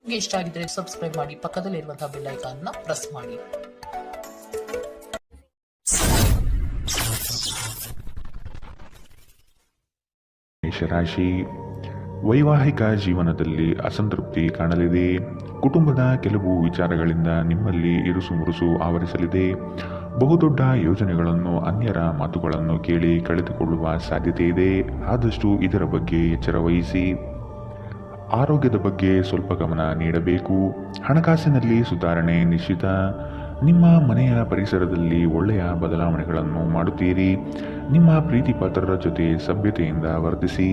ನಿಮಗೆ ಇಷ್ಟ ಆಗಿದ್ರೆ ಸಬ್ಸ್ಕ್ರೈಬ್ ಮಾಡಿ, ಪಕ್ಕದಲ್ಲಿರುವಂತಹ ಬೆಲ್ ಐಕಾನ್ ಪ್ರೆಸ್ ಮಾಡಿ. ಮೇಷರಾಶಿ, ವೈವಾಹಿಕ ಜೀವನದಲ್ಲಿ ಅಸಂತೃಪ್ತಿ ಕಾಣಲಿದೆ. ಕುಟುಂಬದ ಕೆಲವು ವಿಚಾರಗಳಿಂದ ನಿಮ್ಮಲ್ಲಿ ಇರುಸು ಮುರುಸು ಆವರಿಸಲಿದೆ. ಬಹುದೊಡ್ಡ ಯೋಜನೆಗಳನ್ನು, ಅನ್ಯರ ಮಾತುಗಳನ್ನು ಕೇಳಿ ಕಳೆದುಕೊಳ್ಳುವ ಸಾಧ್ಯತೆ ಇದೆ. ಆದಷ್ಟು ಇದರ ಬಗ್ಗೆ ಎಚ್ಚರ ವಹಿಸಿ. ಆರೋಗ್ಯದ ಬಗ್ಗೆ ಸ್ವಲ್ಪ ಗಮನ ನೀಡಬೇಕು. ಹಣಕಾಸಿನಲ್ಲಿ ಸುಧಾರಣೆ ನಿಶ್ಚಿತ. ನಿಮ್ಮ ಮನೆಯ ಪರಿಸರದಲ್ಲಿ ಒಳ್ಳೆಯ ಬದಲಾವಣೆಗಳನ್ನು ಮಾಡುತ್ತೀರಿ. ನಿಮ್ಮ ಪ್ರೀತಿ ಪಾತ್ರರ ಜೊತೆ ಸಭ್ಯತೆಯಿಂದ ವರ್ತಿಸಿ.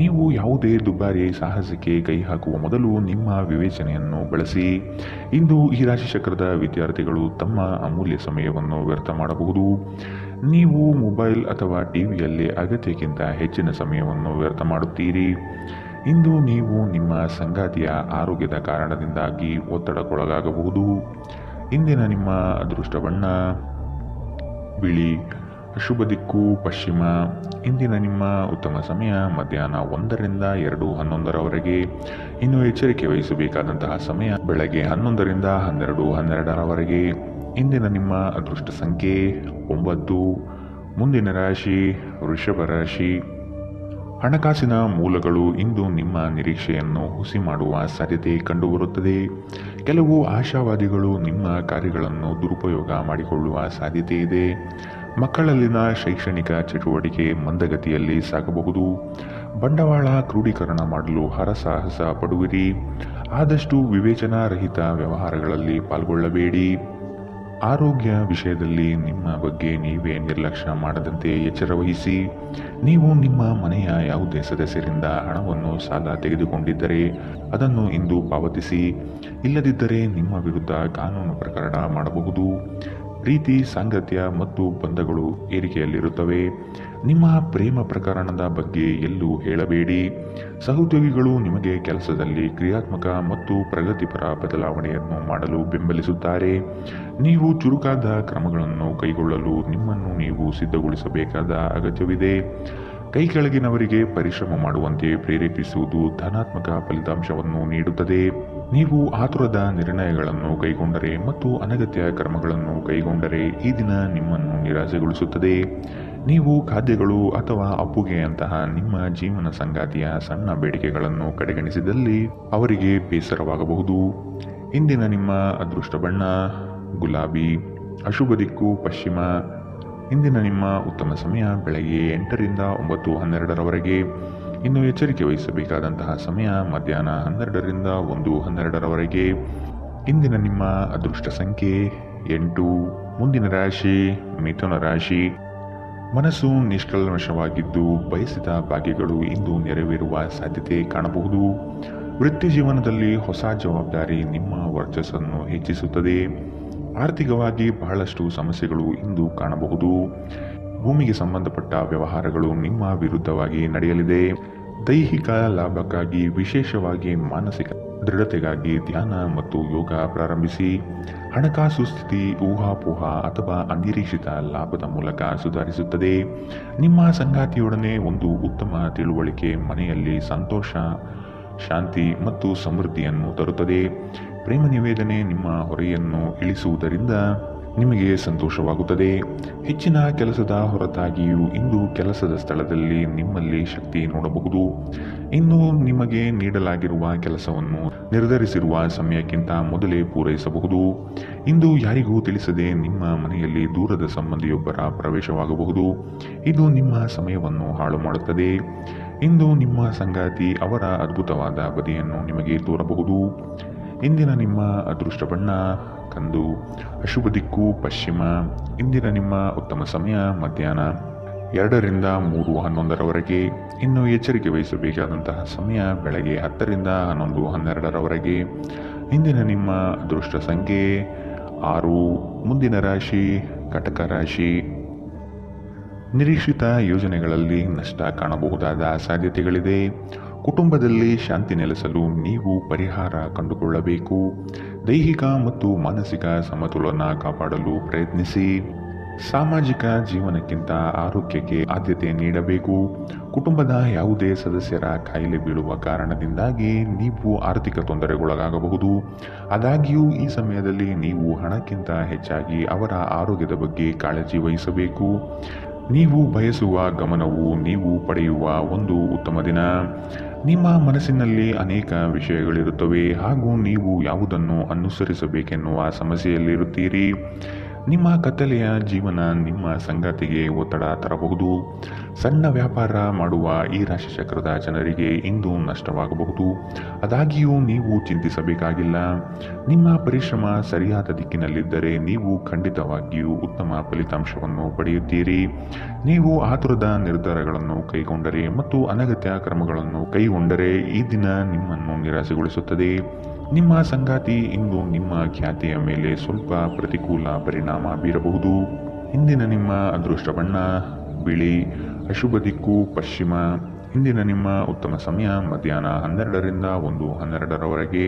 ನೀವು ಯಾವುದೇ ದುಬಾರಿ ಸಾಹಸಕ್ಕೆ ಕೈ ಹಾಕುವ ಮೊದಲು ನಿಮ್ಮ ವಿವೇಚನೆಯನ್ನು ಬಳಸಿ. ಇಂದು ಈ ರಾಶಿ ಚಕ್ರದ ವಿದ್ಯಾರ್ಥಿಗಳು ತಮ್ಮ ಅಮೂಲ್ಯ ಸಮಯವನ್ನು ವ್ಯರ್ಥ ಮಾಡಬಹುದು. ನೀವು ಮೊಬೈಲ್ ಅಥವಾ ಟಿವಿಯಲ್ಲಿ ಅಗತ್ಯಕ್ಕಿಂತ ಹೆಚ್ಚಿನ ಸಮಯವನ್ನು ವ್ಯರ್ಥ ಮಾಡುತ್ತೀರಿ. ಇಂದು ನೀವು ನಿಮ್ಮ ಸಂಗಾತಿಯ ಆರೋಗ್ಯದ ಕಾರಣದಿಂದಾಗಿ ಒತ್ತಡಕ್ಕೊಳಗಾಗಬಹುದು. ಇಂದಿನ ನಿಮ್ಮ ಅದೃಷ್ಟ ಬಣ್ಣ ಬಿಳಿ. ಶುಭ ದಿಕ್ಕು ಪಶ್ಚಿಮ. ಇಂದಿನ ನಿಮ್ಮ ಉತ್ತಮ ಸಮಯ ಮಧ್ಯಾಹ್ನ 1ರಿಂದ 2:11ರವರೆಗೆ. ಇನ್ನು ಎಚ್ಚರಿಕೆ ವಹಿಸಬೇಕಾದಂತಹ ಸಮಯ ಬೆಳಗ್ಗೆ 11ರಿಂದ 12:12ರವರೆಗೆ. ಇಂದಿನ ನಿಮ್ಮ ಅದೃಷ್ಟ ಸಂಖ್ಯೆ 9. ಮುಂದಿನ ರಾಶಿ ವೃಷಭ ರಾಶಿ. ಹಣಕಾಸಿನ ಮೂಲಗಳು ಇಂದು ನಿಮ್ಮ ನಿರೀಕ್ಷೆಯನ್ನು ಹುಸಿ ಮಾಡುವ ಸಾಧ್ಯತೆ ಕಂಡುಬರುತ್ತದೆ. ಕೆಲವು ಆಶಾವಾದಿಗಳು ನಿಮ್ಮ ಕಾರ್ಯಗಳನ್ನು ದುರುಪಯೋಗ ಮಾಡಿಕೊಳ್ಳುವ ಸಾಧ್ಯತೆ ಇದೆ. ಮಕ್ಕಳಲ್ಲಿನ ಶೈಕ್ಷಣಿಕ ಚಟುವಟಿಕೆ ಮಂದಗತಿಯಲ್ಲಿ ಸಾಗಬಹುದು. ಬಂಡವಾಳ ಕ್ರೋಢೀಕರಣ ಮಾಡಲು ಹರಸಾಹಸ ಪಡುವಿರಿ. ಆದಷ್ಟು ವಿವೇಚನಾರಹಿತ ವ್ಯವಹಾರಗಳಲ್ಲಿ ಪಾಲ್ಗೊಳ್ಳಬೇಡಿ. ಆರೋಗ್ಯ ವಿಷಯದಲ್ಲಿ ನಿಮ್ಮ ಬಗ್ಗೆ ನೀವೇ ನಿರ್ಲಕ್ಷ್ಯ ಮಾಡದಂತೆ ಎಚ್ಚರ ವಹಿಸಿ. ನೀವು ನಿಮ್ಮ ಮನೆಯ ಯಾವುದೇ ಸದಸ್ಯರಿಂದ ಹಣವನ್ನು ಸಾಲ ತೆಗೆದುಕೊಂಡಿದ್ದರೆ ಅದನ್ನು ಇಂದು ಪಾವತಿಸಿ. ಇಲ್ಲದಿದ್ದರೆ ನಿಮ್ಮ ವಿರುದ್ಧ ಕಾನೂನು ಪ್ರಕರಣ ಮಾಡಬಹುದು. ಪ್ರೀತಿ, ಸಾಂಗತ್ಯ ಮತ್ತು ಬಂಧಗಳು ಏರಿಕೆಯಲ್ಲಿರುತ್ತವೆ. ನಿಮ್ಮ ಪ್ರೇಮ ಪ್ರಕರಣದ ಬಗ್ಗೆ ಎಲ್ಲೂ ಹೇಳಬೇಡಿ. ಸಹೋದ್ಯೋಗಿಗಳು ನಿಮಗೆ ಕೆಲಸದಲ್ಲಿ ಕ್ರಿಯಾತ್ಮಕ ಮತ್ತು ಪ್ರಗತಿಪರ ಬದಲಾವಣೆಯನ್ನು ಮಾಡಲು ಬೆಂಬಲಿಸುತ್ತಾರೆ. ನೀವು ಚುರುಕಾದ ಕ್ರಮಗಳನ್ನು ಕೈಗೊಳ್ಳಲು ನಿಮ್ಮನ್ನು ನೀವು ಸಿದ್ಧಗೊಳಿಸಬೇಕಾದ ಅಗತ್ಯವಿದೆ. ಕೈ ಕೆಳಗಿನವರಿಗೆ ಪರಿಶ್ರಮ ಮಾಡುವಂತೆ ಪ್ರೇರೇಪಿಸುವುದು ಧನಾತ್ಮಕ ಫಲಿತಾಂಶವನ್ನು ನೀಡುತ್ತದೆ. ನೀವು ಆತುರದ ನಿರ್ಣಯಗಳನ್ನು ಕೈಗೊಂಡರೆ ಮತ್ತು ಅನಗತ್ಯ ಕ್ರಮಗಳನ್ನು ಕೈಗೊಂಡರೆ ಈ ದಿನ ನಿಮ್ಮನ್ನು ನಿರಾಸೆಗೊಳಿಸುತ್ತದೆ. ನೀವು ಖಾದ್ಯಗಳು ಅಥವಾ ಅಪ್ಪುಗೆಯಂತಹ ನಿಮ್ಮ ಜೀವನ ಸಂಗಾತಿಯ ಸಣ್ಣ ಬೇಡಿಕೆಗಳನ್ನು ಕಡೆಗಣಿಸಿದಲ್ಲಿ ಅವರಿಗೆ ಬೇಸರವಾಗಬಹುದು. ಇಂದಿನ ನಿಮ್ಮ ಅದೃಷ್ಟ ಬಣ್ಣ ಗುಲಾಬಿ. ಅಶುಭ ದಿಕ್ಕು ಪಶ್ಚಿಮ. ಇಂದಿನ ನಿಮ್ಮ ಉತ್ತಮ ಸಮಯ ಬೆಳಗ್ಗೆ 8ರಿಂದ 9:12ರವರೆಗೆ. ಇನ್ನು ಎಚ್ಚರಿಕೆ ವಹಿಸಬೇಕಾದಂತಹ ಸಮಯ ಮಧ್ಯಾಹ್ನ 12ರಿಂದ 1:12ರವರೆಗೆ. ಇಂದಿನ ನಿಮ್ಮ ಅದೃಷ್ಟ ಸಂಖ್ಯೆ 8. ಮುಂದಿನ ರಾಶಿ ಮಿಥುನ ರಾಶಿ. ಮನಸ್ಸು ನಿಷ್ಕಲ್ಮಶವಾಗಿದ್ದು ಬಯಸಿದ ಭಾಗ್ಯಗಳು ಇಂದು ನೆರವೇರುವ ಸಾಧ್ಯತೆ ಕಾಣಬಹುದು. ವೃತ್ತಿ ಜೀವನದಲ್ಲಿ ಹೊಸ ಜವಾಬ್ದಾರಿ ನಿಮ್ಮ ವರ್ಚಸ್ಸನ್ನು ಹೆಚ್ಚಿಸುತ್ತದೆ. ಆರ್ಥಿಕವಾಗಿ ಬಹಳಷ್ಟು ಸಮಸ್ಯೆಗಳು ಇಂದು ಕಾಣಬಹುದು. ಭೂಮಿಗೆ ಸಂಬಂಧಪಟ್ಟ ವ್ಯವಹಾರಗಳು ನಿಮ್ಮ ವಿರುದ್ಧವಾಗಿ ನಡೆಯಲಿದೆ. ದೈಹಿಕ ಲಾಭಕ್ಕಾಗಿ, ವಿಶೇಷವಾಗಿ ಮಾನಸಿಕ ದೃಢತೆಗಾಗಿ ಧ್ಯಾನ ಮತ್ತು ಯೋಗ ಪ್ರಾರಂಭಿಸಿ. ಹಣಕಾಸು ಸ್ಥಿತಿ ಊಹಾಪೋಹ ಅಥವಾ ಅನಿರೀಕ್ಷಿತ ಲಾಭದ ಮೂಲಕ ಸುಧಾರಿಸುತ್ತದೆ. ನಿಮ್ಮ ಸಂಗಾತಿಯೊಡನೆ ಒಂದು ಉತ್ತಮ ತಿಳುವಳಿಕೆ ಮನೆಯಲ್ಲಿ ಸಂತೋಷ, ಶಾಂತಿ ಮತ್ತು ಸಮೃದ್ಧಿಯನ್ನು ತರುತ್ತದೆ. ಪ್ರೇಮ ನಿವೇದನೆ ನಿಮ್ಮ ಹೊರೆಯನ್ನು ಇಳಿಸುವುದರಿಂದ ನಿಮಗೆ ಸಂತೋಷವಾಗುತ್ತದೆ. ಹೆಚ್ಚಿನ ಕೆಲಸದ ಹೊರತಾಗಿಯೂ ಇಂದು ಕೆಲಸದ ಸ್ಥಳದಲ್ಲಿ ನಿಮ್ಮಲ್ಲಿ ಶಕ್ತಿ ನೋಡಬಹುದು. ಇನ್ನು ನಿಮಗೆ ನೀಡಲಾಗಿರುವ ಕೆಲಸವನ್ನು ನಿರ್ಧರಿಸಿರುವ ಸಮಯಕ್ಕಿಂತ ಮೊದಲೇ ಪೂರೈಸಬಹುದು. ಇಂದು ಯಾರಿಗೂ ತಿಳಿಸದೆ ನಿಮ್ಮ ಮನೆಯಲ್ಲಿ ದೂರದ ಸಂಬಂಧಿಯೊಬ್ಬರ ಪ್ರವೇಶವಾಗಬಹುದು. ಇದು ನಿಮ್ಮ ಸಮಯವನ್ನು ಹಾಳು ಮಾಡುತ್ತದೆ. ಇಂದು ನಿಮ್ಮ ಸಂಗಾತಿ ಅವರ ಅದ್ಭುತವಾದ ಬದಿಯನ್ನು ನಿಮಗೆ ತೋರಬಹುದು. ಇಂದಿನ ನಿಮ್ಮ ಅದೃಷ್ಟ ಬಣ್ಣ ಕಂದು. ಅಶುಭ ದಿಕ್ಕು ಪಶ್ಚಿಮ. ಇಂದಿನ ನಿಮ್ಮ ಉತ್ತಮ ಸಮಯ ಮಧ್ಯಾಹ್ನ 2ರಿಂದ 3:11ರವರೆಗೆ. ಇನ್ನು ಎಚ್ಚರಿಕೆ ವಹಿಸಬೇಕಾದಂತಹ ಸಮಯ ಬೆಳಗ್ಗೆ 10ರಿಂದ 11:12ರವರೆಗೆ. ಇಂದಿನ ನಿಮ್ಮ ಅದೃಷ್ಟ ಸಂಖ್ಯೆ 6. ಮುಂದಿನ ರಾಶಿ ಕಟಕ ರಾಶಿ. ನಿರೀಕ್ಷಿತ ಯೋಜನೆಗಳಲ್ಲಿ ನಷ್ಟ ಕಾಣಬಹುದಾದ ಸಾಧ್ಯತೆಗಳಿದೆ. ಕುಟುಂಬದಲ್ಲಿ ಶಾಂತಿ ನೆಲೆಸಲು ನೀವು ಪರಿಹಾರ ಕಂಡುಕೊಳ್ಳಬೇಕು. ದೈಹಿಕ ಮತ್ತು ಮಾನಸಿಕ ಸಮತೋಲನ ಕಾಪಾಡಲು ಪ್ರಯತ್ನಿಸಿ. ಸಾಮಾಜಿಕ ಜೀವನಕ್ಕಿಂತ ಆರೋಗ್ಯಕ್ಕೆ ಆದ್ಯತೆ ನೀಡಬೇಕು. ಕುಟುಂಬದ ಯಾವುದೇ ಸದಸ್ಯರ ಕಾಯಿಲೆ ಬೀಳುವ ಕಾರಣದಿಂದಾಗಿ ನೀವು ಆರ್ಥಿಕ ತೊಂದರೆಗೊಳಗಾಗಬಹುದು. ಆದಾಗ್ಯೂ ಈ ಸಮಯದಲ್ಲಿ ನೀವು ಹಣಕ್ಕಿಂತ ಹೆಚ್ಚಾಗಿ ಅವರ ಆರೋಗ್ಯದ ಬಗ್ಗೆ ಕಾಳಜಿ ವಹಿಸಬೇಕು. ನೀವು ಬಯಸುವ ಗಮನವು ನೀವು ಪಡೆಯುವ ಒಂದು ಉತ್ತಮ ದಿನ. ನಿಮ್ಮ ಮನಸ್ಸಿನಲ್ಲಿ ಅನೇಕ ವಿಷಯಗಳಿರುತ್ತವೆ ಹಾಗೂ ನೀವು ಯಾವುದನ್ನು ಅನುಸರಿಸಬೇಕೆನ್ನುವ ಸಮಸ್ಯೆಯಲ್ಲಿರುತ್ತೀರಿ. ನಿಮ್ಮ ಕತ್ತಲೆಯ ಜೀವನ ನಿಮ್ಮ ಸಂಗಾತಿಗೆ ಒತ್ತಡ ತರಬಹುದು. ಸಣ್ಣ ವ್ಯಾಪಾರ ಮಾಡುವ ಈ ರಾಶಿಚಕ್ರದ ಜನರಿಗೆ ಇಂದು ನಷ್ಟವಾಗಬಹುದು. ಆದಾಗ್ಯೂ ನೀವು ಚಿಂತಿಸಬೇಕಾಗಿಲ್ಲ. ನಿಮ್ಮ ಪರಿಶ್ರಮ ಸರಿಯಾದ ದಿಕ್ಕಿನಲ್ಲಿದ್ದರೆ ನೀವು ಖಂಡಿತವಾಗಿಯೂ ಉತ್ತಮ ಫಲಿತಾಂಶವನ್ನು ಪಡೆಯುತ್ತೀರಿ. ನೀವು ಆತುರದ ನಿರ್ಧಾರಗಳನ್ನು ಕೈಗೊಂಡರೆ ಮತ್ತು ಅನಗತ್ಯ ಕ್ರಮಗಳನ್ನು ಕೈಗೊಂಡರೆ ಈ ದಿನ ನಿಮ್ಮನ್ನು ನಿರಾಸೆಗೊಳಿಸುತ್ತದೆ. ನಿಮ್ಮ ಸಂಗಾತಿ ಇಂದು ನಿಮ್ಮ ಖ್ಯಾತಿಯ ಮೇಲೆ ಸ್ವಲ್ಪ ಪ್ರತಿಕೂಲ ಪರಿಣಾಮ ಬೀರಬಹುದು. ಇಂದಿನ ನಿಮ್ಮ ಅದೃಷ್ಟ ಬಣ್ಣ ಬಿಳಿ, ಅಶುಭ ದಿಕ್ಕು ಪಶ್ಚಿಮ. ಇಂದಿನ ನಿಮ್ಮ ಉತ್ತಮ ಸಮಯ ಮಧ್ಯಾಹ್ನ 12ರಿಂದ 1:12ರವರೆಗೆ.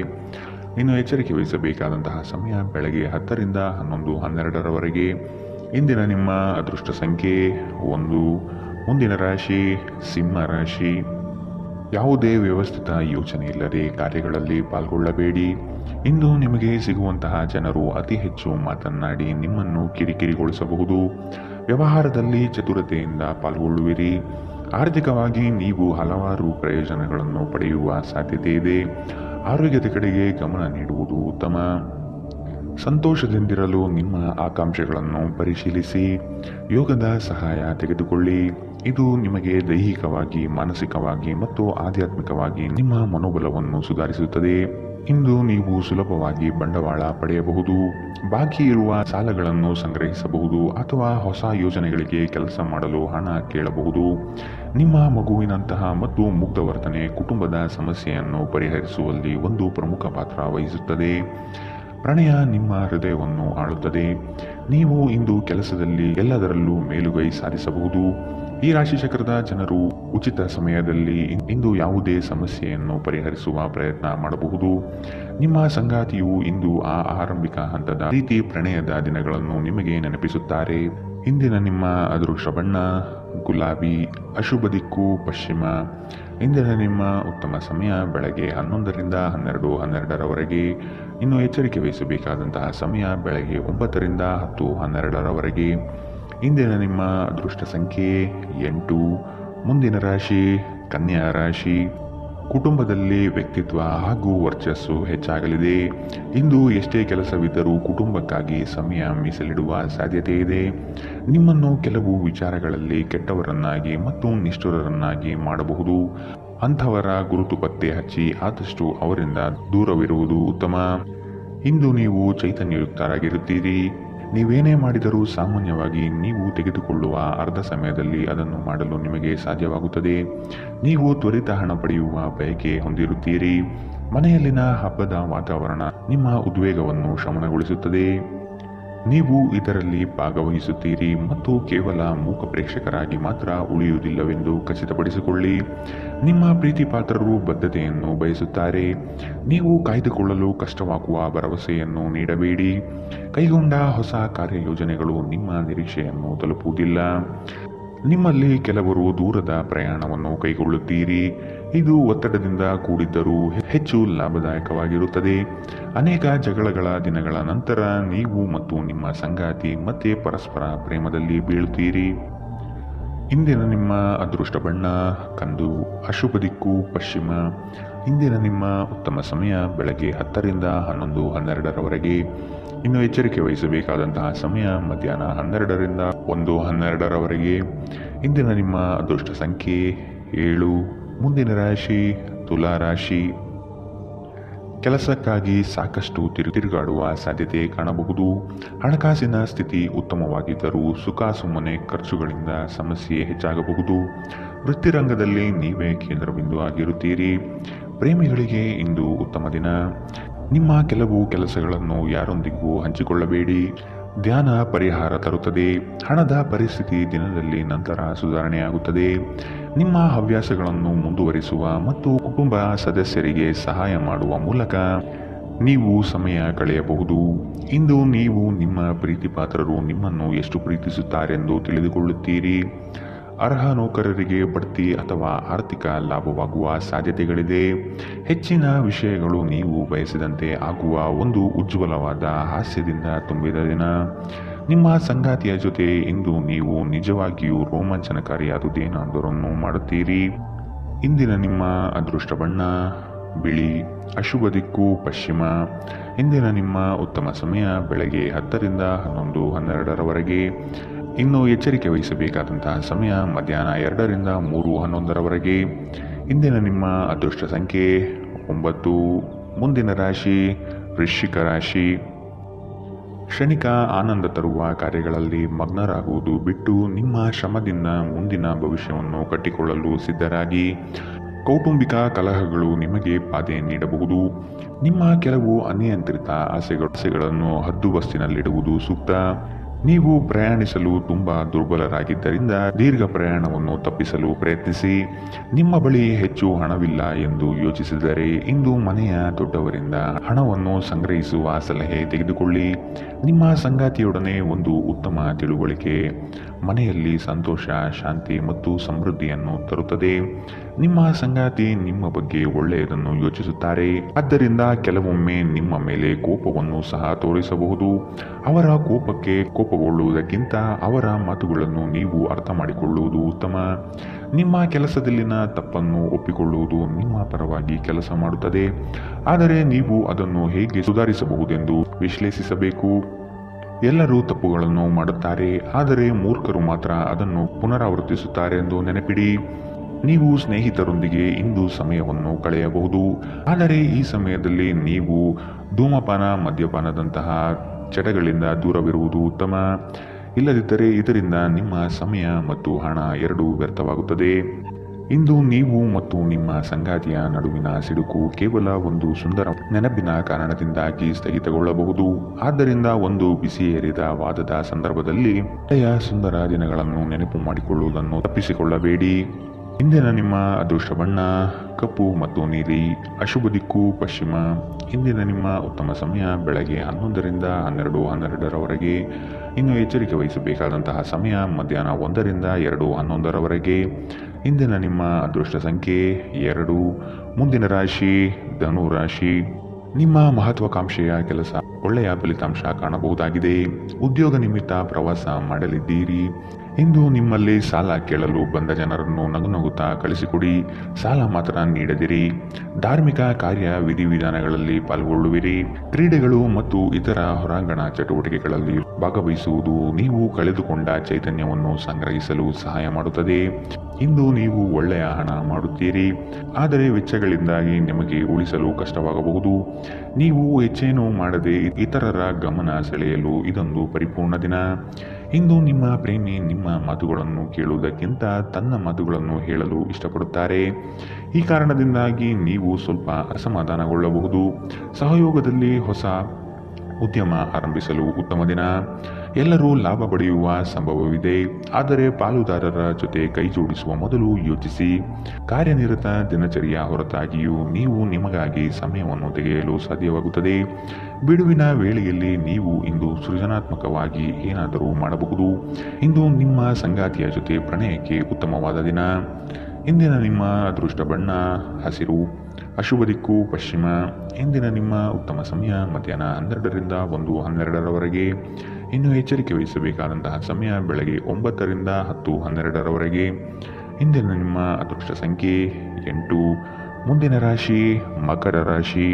ಇನ್ನು ಎಚ್ಚರಿಕೆ ವಹಿಸಬೇಕಾದಂತಹ ಸಮಯ ಬೆಳಗ್ಗೆ 10ರಿಂದ 11:12ರವರೆಗೆ. ಇಂದಿನ ನಿಮ್ಮ ಅದೃಷ್ಟ ಸಂಖ್ಯೆ 1. ಮುಂದಿನ ರಾಶಿ ಸಿಂಹ ರಾಶಿ. ಯಾವುದೇ ವ್ಯವಸ್ಥಿತ ಯೋಚನೆ ಇಲ್ಲದೆ ಕಾರ್ಯಗಳಲ್ಲಿ ಪಾಲ್ಗೊಳ್ಳಬೇಡಿ. ಇಂದು ನಿಮಗೆ ಸಿಗುವಂತಹ ಜನರು ಅತಿ ಹೆಚ್ಚು ಮಾತನಾಡಿ ನಿಮ್ಮನ್ನು ಕಿರಿಕಿರಿಗೊಳಿಸಬಹುದು. ವ್ಯವಹಾರದಲ್ಲಿ ಚತುರತೆಯಿಂದ ಪಾಲ್ಗೊಳ್ಳುವಿರಿ. ಆರ್ಥಿಕವಾಗಿ ನೀವು ಹಲವಾರು ಪ್ರಯೋಜನಗಳನ್ನು ಪಡೆಯುವ ಸಾಧ್ಯತೆ ಇದೆ. ಆರೋಗ್ಯದ ಕಡೆಗೆ ಗಮನ ನೀಡುವುದು ಉತ್ತಮ. ಸಂತೋಷದಿಂದಿರಲು ನಿಮ್ಮ ಆಕಾಂಕ್ಷೆಗಳನ್ನು ಪರಿಶೀಲಿಸಿ ಯೋಗದ ಸಹಾಯ ತೆಗೆದುಕೊಳ್ಳಿ. ಇದು ನಿಮಗೆ ದೈಹಿಕವಾಗಿ, ಮಾನಸಿಕವಾಗಿ ಮತ್ತು ಆಧ್ಯಾತ್ಮಿಕವಾಗಿ ನಿಮ್ಮ ಮನೋಬಲವನ್ನು ಸುಧಾರಿಸುತ್ತದೆ. ಇಂದು ನೀವು ಸುಲಭವಾಗಿ ಬಂಡವಾಳ ಪಡೆಯಬಹುದು. ಬಾಕಿ ಇರುವ ಸಾಲಗಳನ್ನು ಸಂಗ್ರಹಿಸಬಹುದು ಅಥವಾ ಹೊಸ ಯೋಜನೆಗಳಿಗೆ ಕೆಲಸ ಮಾಡಲು ಹಣ ಕೇಳಬಹುದು. ನಿಮ್ಮ ಮಗುವಿನಂತಹ ಮತ್ತು ಮುಗ್ಧ ವರ್ತನೆ ಕುಟುಂಬದ ಸಮಸ್ಯೆಯನ್ನು ಪರಿಹರಿಸುವಲ್ಲಿ ಒಂದು ಪ್ರಮುಖ ಪಾತ್ರ ವಹಿಸುತ್ತದೆ. ಪ್ರಣಯ ನಿಮ್ಮ ಹೃದಯವನ್ನು ಆಳುತ್ತದೆ. ನೀವು ಇಂದು ಕೆಲಸದಲ್ಲಿ ಎಲ್ಲದರಲ್ಲೂ ಮೇಲುಗೈ ಸಾಧಿಸಬಹುದು. ಈ ರಾಶಿಚಕ್ರದ ಜನರು ಉಚಿತ ಸಮಯದಲ್ಲಿ ಇಂದು ಯಾವುದೇ ಸಮಸ್ಯೆಯನ್ನು ಪರಿಹರಿಸುವ ಪ್ರಯತ್ನ ಮಾಡಬಹುದು. ನಿಮ್ಮ ಸಂಗಾತಿಯು ಇಂದು ಆ ಆರಂಭಿಕ ಹಂತದ ರೀತಿ ಪ್ರಣಯದ ದಿನಗಳನ್ನು ನಿಮಗೆ ನೆನಪಿಸುತ್ತಾರೆ. ಇಂದಿನ ನಿಮ್ಮ ಅದೃಷ್ಟ ಬಣ್ಣ ಗುಲಾಬಿ, ಅಶುಭ ದಿಕ್ಕು ಪಶ್ಚಿಮ. ಇಂದಿನ ನಿಮ್ಮ ಉತ್ತಮ ಸಮಯ ಬೆಳಗ್ಗೆ 11ರಿಂದ 12:12ರವರೆಗೆ. ಇನ್ನು ಎಚ್ಚರಿಕೆ ವಹಿಸಬೇಕಾದಂತಹ ಸಮಯ ಬೆಳಗ್ಗೆ 9ರಿಂದ 10:12ರವರೆಗೆ. ಇಂದಿನ ನಿಮ್ಮ ಅದೃಷ್ಟ ಸಂಖ್ಯೆ 8. ಮುಂದಿನ ರಾಶಿ ಕನ್ಯಾ ರಾಶಿ. ಕುಟುಂಬದಲ್ಲಿ ವ್ಯಕ್ತಿತ್ವ ಹಾಗೂ ವರ್ಚಸ್ಸು ಹೆಚ್ಚಾಗಲಿದೆ. ಇಂದು ಎಷ್ಟೇ ಕೆಲಸವಿದ್ದರೂ ಕುಟುಂಬಕ್ಕಾಗಿ ಸಮಯ ಮೀಸಲಿಡುವ ಸಾಧ್ಯತೆ ಇದೆ. ನಿಮ್ಮನ್ನು ಕೆಲವು ವಿಚಾರಗಳಲ್ಲಿ ಕೆಟ್ಟವರನ್ನಾಗಿ ಮತ್ತು ನಿಷ್ಠುರರನ್ನಾಗಿ ಮಾಡಬಹುದು. ಅಂಥವರ ಗುರುತು ಪತ್ತೆ ಹಚ್ಚಿ ಆದಷ್ಟು ಅವರಿಂದ ದೂರವಿರುವುದು ಉತ್ತಮ. ಇಂದು ನೀವು ಚೈತನ್ಯಯುಕ್ತರಾಗಿರುತ್ತೀರಿ. ನೀವೇನೇ ಮಾಡಿದರೂ ಸಾಮಾನ್ಯವಾಗಿ ನೀವು ತೆಗೆದುಕೊಳ್ಳುವ ಅರ್ಧ ಸಮಯದಲ್ಲಿ ಅದನ್ನು ಮಾಡಲು ನಿಮಗೆ ಸಾಧ್ಯವಾಗುತ್ತದೆ. ನೀವು ತ್ವರಿತ ಹಣ ಪಡೆಯುವ ಬಯಕೆ ಹೊಂದಿರುತ್ತೀರಿ. ಮನೆಯಲ್ಲಿನ ಹಬ್ಬದ ವಾತಾವರಣ ನಿಮ್ಮ ಉದ್ವೇಗವನ್ನು ಶಮನಗೊಳಿಸುತ್ತದೆ. ನೀವು ಇದರಲ್ಲಿ ಭಾಗವಹಿಸುತ್ತೀರಿ ಮತ್ತು ಕೇವಲ ಮೂಕ ಪ್ರೇಕ್ಷಕರಾಗಿ ಮಾತ್ರ ಉಳಿಯುವುದಿಲ್ಲವೆಂದು ಖಚಿತಪಡಿಸಿಕೊಳ್ಳಿ. ನಿಮ್ಮ ಪ್ರೀತಿ ಪಾತ್ರರು ಬದ್ಧತೆಯನ್ನು ಬಯಸುತ್ತಾರೆ. ನೀವು ಕಾಯ್ದುಕೊಳ್ಳಲು ಕಷ್ಟವಾಗುವ ಭರವಸೆಯನ್ನು ನೀಡಬೇಡಿ. ಕೈಗೊಂಡ ಹೊಸ ಕಾರ್ಯಯೋಜನೆಗಳು ನಿಮ್ಮ ನಿರೀಕ್ಷೆಯನ್ನು ತಲುಪುವುದಿಲ್ಲ. ನಿಮ್ಮಲ್ಲಿ ಕೆಲವರು ದೂರದ ಪ್ರಯಾಣವನ್ನು ಕೈಗೊಳ್ಳುತ್ತೀರಿ. ಇದು ಒತ್ತಡದಿಂದ ಕೂಡಿದ್ದರೂ ಹೆಚ್ಚು ಲಾಭದಾಯಕವಾಗಿರುತ್ತದೆ. ಅನೇಕ ಜಗಳಗಳ ದಿನಗಳ ನಂತರ ನೀವು ಮತ್ತು ನಿಮ್ಮ ಸಂಗಾತಿ ಮತ್ತೆ ಪರಸ್ಪರ ಪ್ರೇಮದಲ್ಲಿ ಬೀಳುತ್ತೀರಿ. ಇಂದಿನ ನಿಮ್ಮ ಅದೃಷ್ಟ ಬಣ್ಣ ಕಂದು, ಅಶುಭ ದಿಕ್ಕು ಪಶ್ಚಿಮ. ಇಂದಿನ ನಿಮ್ಮ ಉತ್ತಮ ಸಮಯ ಬೆಳಗ್ಗೆ 10ರಿಂದ 11:12ರವರೆಗೆ. ಇನ್ನು ಎಚ್ಚರಿಕೆ ವಹಿಸಬೇಕಾದಂತಹ ಸಮಯ ಮಧ್ಯಾಹ್ನ 12ರಿಂದ 1:12ರವರೆಗೆ. ಇಂದಿನ ನಿಮ್ಮ ಅದೃಷ್ಟ ಸಂಖ್ಯೆ 7. ಮುಂದಿನ ರಾಶಿ ತುಲಾ ರಾಶಿ. ಕೆಲಸಕ್ಕಾಗಿ ಸಾಕಷ್ಟು ತಿರುಗಾಡುವ ಸಾಧ್ಯತೆ ಕಾಣಬಹುದು. ಹಣಕಾಸಿನ ಸ್ಥಿತಿ ಉತ್ತಮವಾಗಿದ್ದರೂ ಸುಮ್ಮನೆ ಖರ್ಚುಗಳಿಂದ ಸಮಸ್ಯೆ ಹೆಚ್ಚಾಗಬಹುದು. ವೃತ್ತಿರಂಗದಲ್ಲಿ ನೀವೇ ಕೇಂದ್ರಬಿಂದು ಆಗಿರುತ್ತೀರಿ. ಪ್ರೇಮಿಗಳಿಗೆ ಇಂದು ಉತ್ತಮ ದಿನ. ನಿಮ್ಮ ಕೆಲವು ಕೆಲಸಗಳನ್ನು ಯಾರೊಂದಿಗೂ ಹಂಚಿಕೊಳ್ಳಬೇಡಿ. ಧ್ಯಾನ ಪರಿಹಾರ ತರುತ್ತದೆ. ಹಣದ ಪರಿಸ್ಥಿತಿ ದಿನದಲ್ಲಿ ನಂತರ ಸುಧಾರಣೆಯಾಗುತ್ತದೆ. ನಿಮ್ಮ ಹವ್ಯಾಸಗಳನ್ನು ಮುಂದುವರಿಸುವ ಮತ್ತು ಕುಟುಂಬ ಸದಸ್ಯರಿಗೆ ಸಹಾಯ ಮಾಡುವ ಮೂಲಕ ನೀವು ಸಮಯ ಕಳೆಯಬಹುದು. ಇಂದು ನೀವು ನಿಮ್ಮ ಪ್ರೀತಿಪಾತ್ರರು ನಿಮ್ಮನ್ನು ಎಷ್ಟು ಪ್ರೀತಿಸುತ್ತಾರೆಂದು ತಿಳಿದುಕೊಳ್ಳುತ್ತೀರಿ. ಅರ್ಹ ನೌಕರರಿಗೆ ಬಡ್ತಿ ಅಥವಾ ಆರ್ಥಿಕ ಲಾಭವಾಗುವ ಸಾಧ್ಯತೆಗಳಿದೆ. ಹೆಚ್ಚಿನ ವಿಷಯಗಳು ನೀವು ಬಯಸಿದಂತೆ ಆಗುವ ಒಂದು ಉಜ್ವಲವಾದ ಹಾಸ್ಯದಿಂದ ತುಂಬಿದ ದಿನ. ನಿಮ್ಮ ಸಂಗಾತಿಯ ಜೊತೆ ಇಂದು ನೀವು ನಿಜವಾಗಿಯೂ ರೋಮಾಂಚನಕಾರಿಯಾದುದೇನಾದರನ್ನು ಮಾಡುತ್ತೀರಿ. ಇಂದಿನ ನಿಮ್ಮ ಅದೃಷ್ಟ ಬಣ್ಣ ಬಿಳಿ, ಅಶುಭ ದಿಕ್ಕು ಪಶ್ಚಿಮ. ಇಂದಿನ ನಿಮ್ಮ ಉತ್ತಮ ಸಮಯ ಬೆಳಗ್ಗೆ 10 ರಿಂದ 11, 12ರವರೆಗೆ. ಇನ್ನು ಎಚ್ಚರಿಕೆ ವಹಿಸಬೇಕಾದಂತಹ ಸಮಯ ಮಧ್ಯಾಹ್ನ 2 ರಿಂದ 3, 11ರವರೆಗೆ. ಇಂದಿನ ನಿಮ್ಮ ಅದೃಷ್ಟ ಸಂಖ್ಯೆ 9. ಮುಂದಿನ ರಾಶಿ ವೃಶ್ಚಿಕ ರಾಶಿ. ಕ್ಷಣಿಕ ಆನಂದ ತರುವ ಕಾರ್ಯಗಳಲ್ಲಿ ಮಗ್ನರಾಗುವುದು ಬಿಟ್ಟು ನಿಮ್ಮ ಶ್ರಮದಿಂದ ಮುಂದಿನ ಭವಿಷ್ಯವನ್ನು ಕಟ್ಟಿಕೊಳ್ಳಲು ಸಿದ್ಧರಾಗಿ. ಕೌಟುಂಬಿಕ ಕಲಹಗಳು ನಿಮಗೆ ಬಾಧೆ ನೀಡಬಹುದು. ನಿಮ್ಮ ಕೆಲವು ಅನಿಯಂತ್ರಿತ ಆಸೆಗಳನ್ನು ಹದ್ದುಬಸ್ತಿನಲ್ಲಿಡುವುದು ಸೂಕ್ತ. ನೀವು ಪ್ರಯಾಣಿಸಲು ತುಂಬ ದುರ್ಬಲರಾಗಿದ್ದರಿಂದ ದೀರ್ಘ ಪ್ರಯಾಣವನ್ನು ತಪ್ಪಿಸಲು ಪ್ರಯತ್ನಿಸಿ. ನಿಮ್ಮ ಬಳಿ ಹೆಚ್ಚು ಹಣವಿಲ್ಲ ಎಂದು ಯೋಚಿಸಿದರೆ ಇಂದು ಮನೆಯ ದೊಡ್ಡವರಿಂದ ಹಣವನ್ನು ಸಂಗ್ರಹಿಸುವ ಸಲಹೆ ತೆಗೆದುಕೊಳ್ಳಿ. ನಿಮ್ಮ ಸಂಗಾತಿಯೊಡನೆ ಒಂದು ಉತ್ತಮ ತಿಳುವಳಿಕೆ ಮನೆಯಲ್ಲಿ ಸಂತೋಷ, ಶಾಂತಿ ಮತ್ತು ಸಮೃದ್ಧಿಯನ್ನು ತರುತ್ತದೆ. ನಿಮ್ಮ ಸಂಗಾತಿ ನಿಮ್ಮ ಬಗ್ಗೆ ಒಳ್ಳೆಯದನ್ನು ಯೋಚಿಸುತ್ತಾರೆ. ಆದ್ದರಿಂದ ಕೆಲವೊಮ್ಮೆ ನಿಮ್ಮ ಮೇಲೆ ಕೋಪವನ್ನು ಸಹ ತೋರಿಸಬಹುದು. ಅವರ ಕೋಪಕ್ಕೆ ಕೋಪಗೊಳ್ಳುವುದಕ್ಕಿಂತ ಅವರ ಮಾತುಗಳನ್ನು ನೀವು ಅರ್ಥ ಮಾಡಿಕೊಳ್ಳುವುದು ಉತ್ತಮ. ನಿಮ್ಮ ಕೆಲಸದಲ್ಲಿನ ತಪ್ಪನ್ನು ಒಪ್ಪಿಕೊಳ್ಳುವುದು ನಿಮ್ಮ ಪರವಾಗಿ ಕೆಲಸ ಮಾಡುತ್ತದೆ. ಆದರೆ ನೀವು ಅದನ್ನು ಹೇಗೆ ಸುಧಾರಿಸಬಹುದೆಂದು ವಿಶ್ಲೇಷಿಸಬೇಕು. ಎಲ್ಲರೂ ತಪ್ಪುಗಳನ್ನು ಮಾಡುತ್ತಾರೆ, ಆದರೆ ಮೂರ್ಖರು ಮಾತ್ರ ಅದನ್ನು ಪುನರಾವರ್ತಿಸುತ್ತಾರೆ ಎಂದು ನೆನಪಿಡಿ. ನೀವು ಸ್ನೇಹಿತರೊಂದಿಗೆ ಇಂದು ಸಮಯವನ್ನು ಕಳೆಯಬಹುದು, ಆದರೆ ಈ ಸಮಯದಲ್ಲಿ ನೀವು ಧೂಮಪಾನ, ಮದ್ಯಪಾನದಂತಹ ಚಟಗಳಿಂದ ದೂರವಿರುವುದು ಉತ್ತಮ. ಇಲ್ಲದಿದ್ದರೆ ಇದರಿಂದ ನಿಮ್ಮ ಸಮಯ ಮತ್ತು ಹಣ ಎರಡೂ ವ್ಯರ್ಥವಾಗುತ್ತದೆ. ಇಂದು ನೀವು ಮತ್ತು ನಿಮ್ಮ ಸಂಗಾತಿಯ ನಡುವಿನ ಸಿಡುಕು ಕೇವಲ ಒಂದು ಸುಂದರ ನೆನಪಿನ ಕಾರಣದಿಂದಾಗಿ ಸ್ಥಗಿತಗೊಳ್ಳಬಹುದು. ಆದ್ದರಿಂದ ಒಂದು ಬಿಸಿಯೇರಿದ ವಾದದ ಸಂದರ್ಭದಲ್ಲಿ ಹಳೆಯ ಸುಂದರ ದಿನಗಳನ್ನು ನೆನಪು ಮಾಡಿಕೊಳ್ಳುವುದನ್ನು ತಪ್ಪಿಸಿಕೊಳ್ಳಬೇಡಿ. ಇಂದಿನ ನಿಮ್ಮ ಅದೃಷ್ಟ ಬಣ್ಣ ಕಪ್ಪು ಮತ್ತು ನೀಲಿ, ಅಶುಭ ದಿಕ್ಕು ಪಶ್ಚಿಮ. ಇಂದಿನ ನಿಮ್ಮ ಉತ್ತಮ ಸಮಯ ಬೆಳಗ್ಗೆ 11 ರಿಂದ 12, 12ರವರೆಗೆ. ಇನ್ನು ಎಚ್ಚರಿಕೆ ವಹಿಸಬೇಕಾದಂತಹ ಸಮಯ ಮಧ್ಯಾಹ್ನ 1 ರಿಂದ 2, 11ರವರೆಗೆ. ಇಂದಿನ ನಿಮ್ಮ ಅದೃಷ್ಟ ಸಂಖ್ಯೆ 2. ಮುಂದಿನ ರಾಶಿ ಧನು ರಾಶಿ. ನಿಮ್ಮ ಮಹತ್ವಾಕಾಂಕ್ಷೆಯ ಕೆಲಸ ಒಳ್ಳೆಯ ಫಲಿತಾಂಶ ಕಾಣಬಹುದಾಗಿದೆ. ಉದ್ಯೋಗ ನಿಮಿತ್ತ ಪ್ರವಾಸ ಮಾಡಲಿದ್ದೀರಿ. ಇಂದು ನಿಮ್ಮಲ್ಲಿ ಸಾಲ ಕೇಳಲು ಬಂದ ಜನರನ್ನು ನಗುನಗುತ್ತಾ ಕಳಿಸಿಕೊಡಿ. ಸಾಲ ಮಾತ್ರ ನೀಡದಿರಿ. ಧಾರ್ಮಿಕ ಕಾರ್ಯ ವಿಧಿವಿಧಾನಗಳಲ್ಲಿ ಪಾಲ್ಗೊಳ್ಳುವಿರಿ. ಕ್ರೀಡೆಗಳು ಮತ್ತು ಇತರ ಹೊರಾಂಗಣ ಚಟುವಟಿಕೆಗಳಲ್ಲಿ ಭಾಗವಹಿಸುವುದು ನೀವು ಕಳೆದುಕೊಂಡ ಚೈತನ್ಯವನ್ನು ಸಂಗ್ರಹಿಸಲು ಸಹಾಯ ಮಾಡುತ್ತದೆ. ಇಂದು ನೀವು ಒಳ್ಳೆಯ ಹಣ ಮಾಡುತ್ತೀರಿ, ಆದರೆ ವೆಚ್ಚಗಳಿಂದಾಗಿ ನಿಮಗೆ ಉಳಿಸಲು ಕಷ್ಟವಾಗಬಹುದು. ನೀವು ಹೆಚ್ಚೇನೂ ಮಾಡದೆ ಇತರರ ಗಮನ ಸೆಳೆಯಲು ಇದೊಂದು ಪರಿಪೂರ್ಣ ದಿನ. ಇಂದು ನಿಮ್ಮ ಪ್ರೇಮಿ ನಿಮ್ಮ ಮಾತುಗಳನ್ನು ಕೇಳುವುದಕ್ಕಿಂತ ತನ್ನ ಮಾತುಗಳನ್ನು ಹೇಳಲು ಇಷ್ಟಪಡುತ್ತಾರೆ. ಈ ಕಾರಣದಿಂದಾಗಿ ನೀವು ಸ್ವಲ್ಪ ಅಸಮಾಧಾನಗೊಳ್ಳಬಹುದು. ಸಹಯೋಗದಲ್ಲಿ ಹೊಸ ಉದ್ಯಮ ಆರಂಭಿಸಲು ಉತ್ತಮ ದಿನ. ಎಲ್ಲರೂ ಲಾಭ ಪಡೆಯುವ ಸಂಭವವಿದೆ, ಆದರೆ ಪಾಲುದಾರರ ಜೊತೆ ಕೈಜೋಡಿಸುವ ಮೊದಲು ಯೋಚಿಸಿ. ಕಾರ್ಯನಿರತ ದಿನಚರಿಯ ಹೊರತಾಗಿಯೂ ನೀವು ನಿಮಗಾಗಿ ಸಮಯವನ್ನು ತೆಗೆಯಲು ಸಾಧ್ಯವಾಗುತ್ತದೆ. ಬಿಡುವಿನ ವೇಳೆಯಲ್ಲಿ ನೀವು ಇಂದು ಸೃಜನಾತ್ಮಕವಾಗಿ ಏನಾದರೂ ಮಾಡಬಹುದು. ಇಂದು ನಿಮ್ಮ ಸಂಗಾತಿಯ ಜೊತೆ ಪ್ರಣಯಕ್ಕೆ ಉತ್ತಮವಾದ ದಿನ. ಇಂದಿನ ನಿಮ್ಮ ಅದೃಷ್ಟ ಬಣ್ಣ ಹಸಿರು, ಅಶುಭ ದಿಕ್ಕು ಪಶ್ಚಿಮ. ಇಂದಿನ ನಿಮ್ಮ ಉತ್ತಮ ಸಮಯ ಮಧ್ಯಾಹ್ನ 12 ರಿಂದ 1, 12ರವರೆಗೆ. ಇನ್ನು ಎಚ್ಚರಿಕೆ ವಹಿಸಬೇಕಾದಂತಹ ಸಮಯ ಬೆಳಗ್ಗೆ 9 ರಿಂದ 10, 12ರವರೆಗೆ. ಇಂದಿನ ನಿಮ್ಮ ಅದೃಷ್ಟ ಸಂಖ್ಯೆ 8. ಮುಂದಿನ ರಾಶಿ ಮಕರ ರಾಶಿ.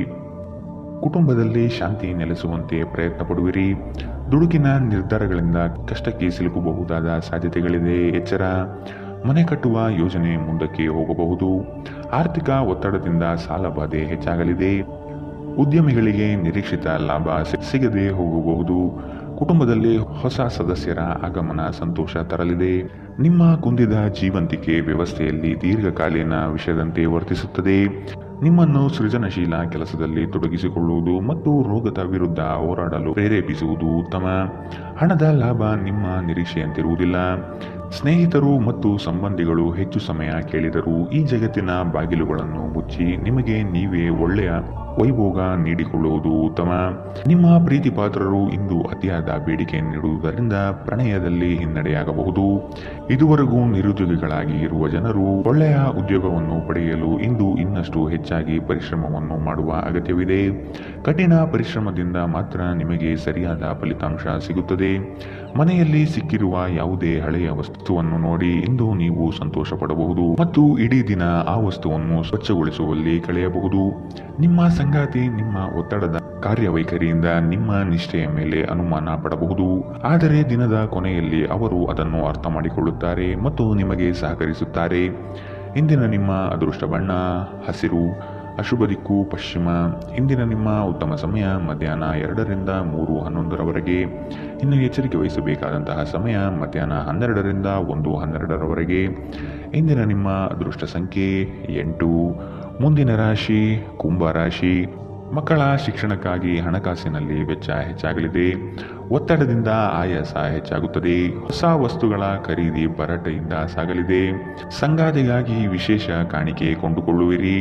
ಕುಟುಂಬದಲ್ಲಿ ಶಾಂತಿ ನೆಲೆಸುವಂತೆ ಪ್ರಯತ್ನ ಪಡುವಿರಿ. ದುಡುಕಿನ ನಿರ್ಧಾರಗಳಿಂದ ಕಷ್ಟಕ್ಕೆ ಸಿಲುಕಬಹುದಾದ ಸಾಧ್ಯತೆಗಳಿದೆ, ಎಚ್ಚರ. ಮನೆ ಕಟ್ಟುವ ಯೋಜನೆ ಮುಂದಕ್ಕೆ ಹೋಗಬಹುದು. ಆರ್ಥಿಕ ಒತ್ತಡದಿಂದ ಸಾಲ ಬಾಧೆ ಹೆಚ್ಚಾಗಲಿದೆ. ಉದ್ಯಮಿಗಳಿಗೆ ನಿರೀಕ್ಷಿತ ಲಾಭ ಸಿಗದೆ ಹೋಗಬಹುದು. ಕುಟುಂಬದಲ್ಲಿ ಹೊಸ ಸದಸ್ಯರ ಆಗಮನ ಸಂತೋಷ ತರಲಿದೆ. ನಿಮ್ಮ ಕುಂದಿದ ಜೀವಂತಿಕೆ ವ್ಯವಸ್ಥೆಯಲ್ಲಿ ದೀರ್ಘಕಾಲೀನ ವಿಷಯದಂತೆ ವರ್ತಿಸುತ್ತದೆ. ನಿಮ್ಮನ್ನು ಸೃಜನಶೀಲ ಕೆಲಸದಲ್ಲಿ ತೊಡಗಿಸಿಕೊಳ್ಳುವುದು ಮತ್ತು ರೋಗದ ವಿರುದ್ಧ ಹೋರಾಡಲು ಪ್ರೇರೇಪಿಸುವುದು ಉತ್ತಮ. ಹಣದ ಲಾಭ ನಿಮ್ಮ ನಿರೀಕ್ಷೆಯಂತಿರುವುದಿಲ್ಲ. ಸ್ನೇಹಿತರು ಮತ್ತು ಸಂಬಂಧಿಗಳು ಹೆಚ್ಚು ಸಮಯ ಕೇಳಿದರೂ ಈ ಜಗತ್ತಿನ ಬಾಗಿಲುಗಳನ್ನು ಮುಚ್ಚಿ ನಿಮಗೆ ನೀವೇ ಒಳ್ಳೆಯ ವೈಭೋಗ ನೀಡಿಕೊಳ್ಳುವುದು ಉತ್ತಮ. ನಿಮ್ಮ ಪ್ರೀತಿಪಾತ್ರರು ಇಂದು ಅತಿಯಾದ ಬೇಡಿಕೆ ನೀಡುವುದರಿಂದ ಪ್ರಣಯದಲ್ಲಿ ಹಿನ್ನಡೆಯಾಗಬಹುದು. ಇದುವರೆಗೂ ನಿರುದ್ಯೋಗಿಗಳಾಗಿ ಇರುವ ಜನರು ಒಳ್ಳೆಯ ಉದ್ಯೋಗವನ್ನು ಪಡೆಯಲು ಇಂದು ಇನ್ನಷ್ಟು ಹೆಚ್ಚಾಗಿ ಪರಿಶ್ರಮವನ್ನು ಮಾಡುವ ಅಗತ್ಯವಿದೆ. ಕಠಿಣ ಪರಿಶ್ರಮದಿಂದ ಮಾತ್ರ ನಿಮಗೆ ಸರಿಯಾದ ಫಲಿತಾಂಶ ಸಿಗುತ್ತದೆ. ಮನೆಯಲ್ಲಿ ಸಿಕ್ಕಿರುವ ಯಾವುದೇ ಹಳೆಯ ವಸ್ತುವನ್ನು ನೋಡಿ ಇಂದು ನೀವು ಸಂತೋಷ ಪಡಬಹುದು ಮತ್ತು ಇಡೀ ದಿನ ಆ ವಸ್ತುವನ್ನು ಸ್ವಚ್ಛಗೊಳಿಸುವಲ್ಲಿ ಕಳೆಯಬಹುದು. ನಿಮ್ಮ ಸಂಗಾತಿ ನಿಮ್ಮ ಒತ್ತಡದ ಕಾರ್ಯವೈಖರಿಯಿಂದ ನಿಮ್ಮ ನಿಷ್ಠೆಯ ಮೇಲೆ ಅನುಮಾನ ಪಡಬಹುದು, ಆದರೆ ದಿನದ ಕೊನೆಯಲ್ಲಿ ಅವರು ಅದನ್ನು ಅರ್ಥ ಮಾಡಿಕೊಳ್ಳುತ್ತಾರೆ ಮತ್ತು ನಿಮಗೆ ಸಹಕರಿಸುತ್ತಾರೆ. ಇಂದಿನ ನಿಮ್ಮ ಅದೃಷ್ಟ ಬಣ್ಣ ಹಸಿರು, ಅಶುಭ ದಿಕ್ಕು ಪಶ್ಚಿಮ. ಇಂದಿನ ನಿಮ್ಮ ಉತ್ತಮ ಸಮಯ ಮಧ್ಯಾಹ್ನ 2ರಿಂದ 3:11ರವರೆಗೆ. ಇನ್ನು ಎಚ್ಚರಿಕೆ ವಹಿಸಬೇಕಾದಂತಹ ಸಮಯ ಮಧ್ಯಾಹ್ನ 12ರಿಂದ 1:12ರವರೆಗೆ. ಇಂದಿನ ನಿಮ್ಮ ಅದೃಷ್ಟ ಸಂಖ್ಯೆ 8. ಮುಂದಿನ ರಾಶಿ ಕುಂಭ ರಾಶಿ. ಮಕ್ಕಳ ಶಿಕ್ಷಣಕ್ಕಾಗಿ ಹಣಕಾಸಿನಲ್ಲಿ ವೆಚ್ಚ ಹೆಚ್ಚಾಗಲಿದೆ. ಒತ್ತಡದಿಂದ ಆಯಾಸ ಹೆಚ್ಚಾಗುತ್ತದೆ. ಹೊಸ ವಸ್ತುಗಳ ಖರೀದಿ ಭರಾಟೆಯಿಂದ ಸಾಗಲಿದೆ. ಸಂಗಾತಿಗಾಗಿ ವಿಶೇಷ ಕಾಣಿಕೆ ಕೊಂಡುಕೊಳ್ಳುವಿರಿ.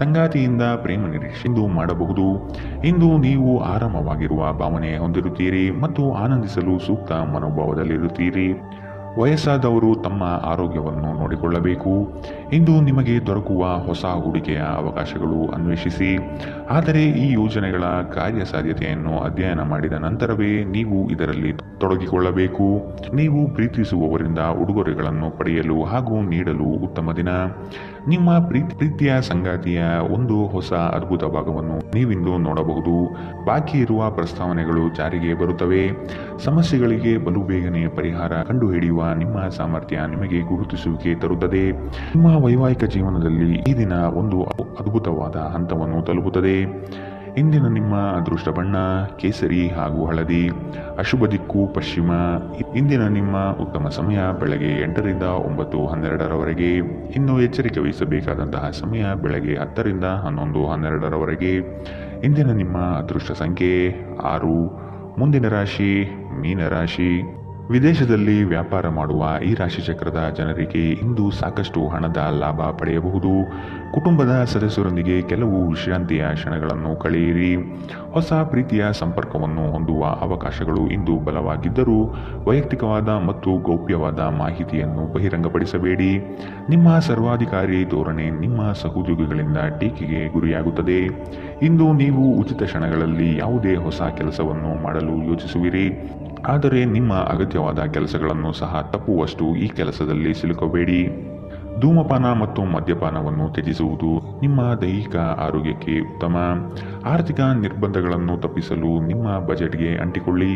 ಸಂಗಾತಿಯಿಂದ ಪ್ರೇಮ ನಿರೀಕ್ಷೆ ಇಂದು ಮಾಡಬಹುದು. ಇಂದು ನೀವು ಆರಾಮವಾಗಿರುವ ಭಾವನೆ ಹೊಂದಿರುತ್ತೀರಿ ಮತ್ತು ಆನಂದಿಸಲು ಸೂಕ್ತ ಮನೋಭಾವದಲ್ಲಿರುತ್ತೀರಿ. ವಯಸ್ಸಾದವರು ತಮ್ಮ ಆರೋಗ್ಯವನ್ನು ನೋಡಿಕೊಳ್ಳಬೇಕು. ಇಂದು ನಿಮಗೆ ದೊರಕುವ ಹೊಸ ಹೂಡಿಕೆಯ ಅವಕಾಶಗಳು ಅನ್ವೇಷಿಸಿ, ಆದರೆ ಈ ಯೋಜನೆಗಳ ಕಾರ್ಯಸಾಧ್ಯತೆಯನ್ನು ಅಧ್ಯಯನ ಮಾಡಿದ ನಂತರವೇ ನೀವು ಇದರಲ್ಲಿ ತೊಡಗಿಕೊಳ್ಳಬೇಕು. ನೀವು ಪ್ರೀತಿಸುವವರಿಂದ ಉಡುಗೊರೆಗಳನ್ನು ಪಡೆಯಲು ಹಾಗೂ ನೀಡಲು ಉತ್ತಮ ದಿನ. ನಿಮ್ಮ ಪ್ರೀತಿಯ ಸಂಗಾತಿಯ ಒಂದು ಹೊಸ ಅದ್ಭುತ ಭಾಗವನ್ನು ನೀವಿಂದು ನೋಡಬಹುದು. ಬಾಕಿ ಇರುವ ಪ್ರಸ್ತಾವನೆಗಳು ಜಾರಿಗೆ ಬರುತ್ತವೆ. ಸಮಸ್ಯೆಗಳಿಗೆ ಬಲು ಬೇಗನೆ ಪರಿಹಾರ ಕಂಡುಹಿಡಿಯುವ ನಿಮ್ಮ ಸಾಮರ್ಥ್ಯ ನಿಮಗೆ ಗುರುತಿಸುವಿಕೆ ತರುತ್ತದೆ. ನಿಮ್ಮ ವೈವಾಹಿಕ ಜೀವನದಲ್ಲಿ ಈ ದಿನ ಒಂದು ಅದ್ಭುತವಾದ ಹಂತವನ್ನು ತಲುಪುತ್ತದೆ. ಇಂದಿನ ನಿಮ್ಮ ಅದೃಷ್ಟ ಬಣ್ಣ ಕೇಸರಿ ಹಾಗೂ ಹಳದಿ, ಅಶುಭ ದಿಕ್ಕು ಪಶ್ಚಿಮ. ಇಂದಿನ ನಿಮ್ಮ ಉತ್ತಮ ಸಮಯ ಬೆಳಗ್ಗೆ 8ರಿಂದ 9:12ರವರೆಗೆ. ಇನ್ನು ಎಚ್ಚರಿಕೆ ವಹಿಸಬೇಕಾದಂತಹ ಸಮಯ ಬೆಳಗ್ಗೆ 10ರಿಂದ 11:12ರವರೆಗೆ. ಇಂದಿನ ನಿಮ್ಮ ಅದೃಷ್ಟ ಸಂಖ್ಯೆ 6. ಮುಂದಿನ ರಾಶಿ ಮೀನರಾಶಿ. ವಿದೇಶದಲ್ಲಿ ವ್ಯಾಪಾರ ಮಾಡುವ ಈ ರಾಶಿ ಚಕ್ರದ ಜನರಿಗೆ ಇಂದು ಸಾಕಷ್ಟು ಹಣದ ಲಾಭ ಪಡೆಯಬಹುದು. ಕುಟುಂಬದ ಸದಸ್ಯರೊಂದಿಗೆ ಕೆಲವು ವಿಶ್ರಾಂತಿಯ ಕ್ಷಣಗಳನ್ನು ಕಳೆಯಿರಿ. ಹೊಸ ಪ್ರೀತಿಯ ಸಂಪರ್ಕವನ್ನು ಹೊಂದುವ ಅವಕಾಶಗಳು ಇಂದು ಬಲವಾಗಿದ್ದರೂ ವೈಯಕ್ತಿಕವಾದ ಮತ್ತು ಗೌಪ್ಯವಾದ ಮಾಹಿತಿಯನ್ನು ಬಹಿರಂಗಪಡಿಸಬೇಡಿ. ನಿಮ್ಮ ಸರ್ವಾಧಿಕಾರಿ ಧೋರಣೆ ನಿಮ್ಮ ಸಹೋದ್ಯೋಗಿಗಳಿಂದ ಟೀಕೆಗೆ ಗುರಿಯಾಗುತ್ತದೆ. ಇಂದು ನೀವು ಉಚಿತ ಕ್ಷಣಗಳಲ್ಲಿ ಯಾವುದೇ ಹೊಸ ಕೆಲಸವನ್ನು ಮಾಡಲು ಯೋಚಿಸುವಿರಿ, ಆದರೆ ನಿಮ್ಮ ಅಗತ್ಯವಾದ ಕೆಲಸಗಳನ್ನು ಸಹ ತಪ್ಪುವಷ್ಟು ಈ ಕೆಲಸದಲ್ಲಿ ಸಿಲುಕಬೇಡಿ. ಧೂಮಪಾನ ಮತ್ತು ಮದ್ಯಪಾನವನ್ನು ತ್ಯಜಿಸುವುದು ನಿಮ್ಮ ದೈಹಿಕ ಆರೋಗ್ಯಕ್ಕೆ ಉತ್ತಮ. ಆರ್ಥಿಕ ನಿರ್ಬಂಧಗಳನ್ನು ತಪ್ಪಿಸಲು ನಿಮ್ಮ ಬಜೆಟ್ಗೆ ಅಂಟಿಕೊಳ್ಳಿ.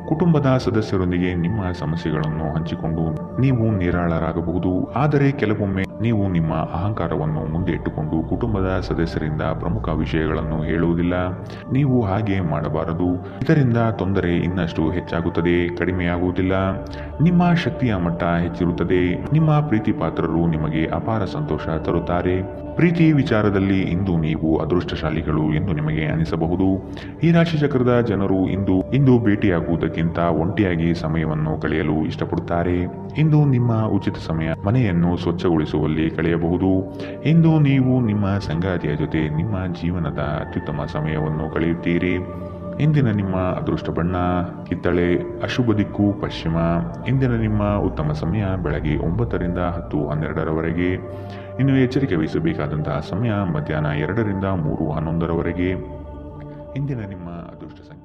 ಕುಟುಂಬದ ಸದಸ್ಯರೊಂದಿಗೆ ನಿಮ್ಮ ಸಮಸ್ಯೆಗಳನ್ನು ಹಂಚಿಕೊಂಡು ನೀವು ನಿರಾಳರಾಗಬಹುದು, ಆದರೆ ಕೆಲವೊಮ್ಮೆ ನೀವು ನಿಮ್ಮ ಅಹಂಕಾರವನ್ನು ಮುಂದೆ ಇಟ್ಟುಕೊಂಡು ಕುಟುಂಬದ ಸದಸ್ಯರಿಂದ ಪ್ರಮುಖ ವಿಷಯಗಳನ್ನು ಹೇಳುವುದಿಲ್ಲ. ನೀವು ಹಾಗೆ ಮಾಡಬಾರದು. ಇದರಿಂದ ತೊಂದರೆ ಇನ್ನಷ್ಟು ಹೆಚ್ಚಾಗುತ್ತದೆ, ಕಡಿಮೆಯಾಗುವುದಿಲ್ಲ. ನಿಮ್ಮ ಶಕ್ತಿಯ ಮಟ್ಟ ಹೆಚ್ಚಿರುತ್ತದೆ. ನಿಮ್ಮ ಪ್ರೀತಿ ಪಾತ್ರರು ನಿಮಗೆ ಅಪಾರ ಸಂತೋಷ ತರುತ್ತಾರೆ. ಪ್ರೀತಿ ವಿಚಾರದಲ್ಲಿ ಇಂದು ನೀವು ಅದೃಷ್ಟಶಾಲಿಗಳು ಎಂದು ನಿಮಗೆ ಅನಿಸಬಹುದು. ಈ ರಾಶಿ ಚಕ್ರದ ಜನರು ಇಂದು ಭೇಟಿಯಾಗುವುದಕ್ಕಿಂತ ಒಂಟಿಯಾಗಿ ಸಮಯವನ್ನು ಕಳೆಯಲು ಇಷ್ಟಪಡುತ್ತಾರೆ. ಇಂದು ನಿಮ್ಮ ಉಚಿತ ಸಮಯ ಮನೆಯನ್ನು ಸ್ವಚ್ಛಗೊಳಿಸುವಲ್ಲಿ ಕಳೆಯಬಹುದು. ಇಂದು ನೀವು ನಿಮ್ಮ ಸಂಗಾತಿಯ ಜೊತೆ ನಿಮ್ಮ ಜೀವನದ ಅತ್ಯುತ್ತಮ ಸಮಯವನ್ನು ಕಳೆಯುತ್ತೀರಿ. ಇಂದಿನ ನಿಮ್ಮ ಅದೃಷ್ಟ ಬಣ್ಣ ಕಿತ್ತಳೆ, ಅಶುಭ ದಿಕ್ಕು ಪಶ್ಚಿಮ. ಇಂದಿನ ನಿಮ್ಮ ಉತ್ತಮ ಸಮಯ ಬೆಳಗ್ಗೆ 9ರಿಂದ 10:12ರವರೆಗೆ. ಇನ್ನು ಎಚ್ಚರಿಕೆ ವಹಿಸಬೇಕಾದಂತಹ ಸಮಯ ಮಧ್ಯಾಹ್ನ 2ರಿಂದ 3:11ರವರೆಗೆ. ಇಂದಿನ ನಿಮ್ಮ ಅದೃಷ್ಟ ಸಂಖ್ಯೆ